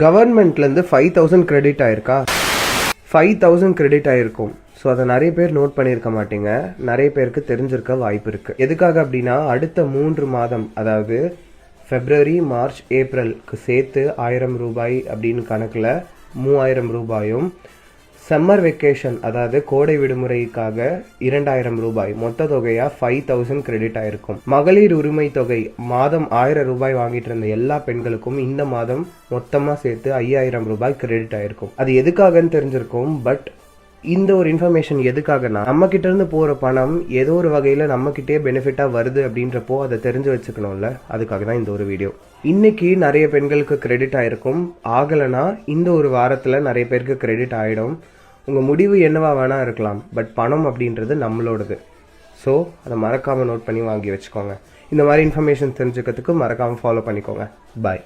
கவர்மெண்ட்லேருந்து 5000 கிரெடிட் ஆயிருக்கா? 5000 கிரெடிட் ஆயிருக்கும். ஸோ அதை நிறைய பேர் நோட் பண்ணியிருக்க மாட்டீங்க. நிறைய பேருக்கு தெரிஞ்சிருக்க வாய்ப்பு இருக்கு. எதுக்காக அப்படின்னா அடுத்த 3 மாதம், அதாவது February, March, Aprilக்கு சேர்த்து 1000 ரூபாய் அப்படின்னு கணக்கில் 3000 ரூபாயும், சம்மர் வெக்கேஷன் அதாவது கோடை விடுமுறைக்காக 2000 ரூபாய், மொத்த தொகையா 5000 கிரெடிட் ஆயிருக்கும். மகளிர் உரிமை தொகை மாதம் 1000 ரூபாய் வாங்கிட்டு இருந்த எல்லா பெண்களுக்கும் இந்த மாதம் மொத்தமா சேர்த்து 5000 ரூபாய் கிரெடிட் ஆயிருக்கும். அது எதுக்காகன்னு தெரிஞ்சிருக்கும். பட் இந்த ஒரு இன்ஃபர்மேஷன் எதுக்காகனா, நம்ம கிட்ட இருந்து போற பணம் ஏதோ ஒரு வகையில நம்ம கிட்டே பெனிஃபிட்டா வருது அப்படின்றப்போ அதை தெரிஞ்சு வச்சுக்கணும்ல. அதுக்காக தான் இந்த ஒரு வீடியோ. இன்னைக்கு நிறைய பெண்களுக்கு கிரெடிட் ஆயிருக்கும். ஆகலைன்னா இந்த ஒரு வாரத்துல நிறைய பேருக்கு கிரெடிட் ஆயிடும். உங்க முடிவு என்னவா வேணா இருக்கலாம், பட் பணம் அப்படின்றது நம்மளோடது. ஸோ அதை மறக்காம நோட் பண்ணி வாங்கி வச்சுக்கோங்க. இந்த மாதிரி இன்ஃபர்மேஷன் தெரிஞ்சுக்கிறதுக்கு மறக்காம ஃபாலோ பண்ணிக்கோங்க. பாய்.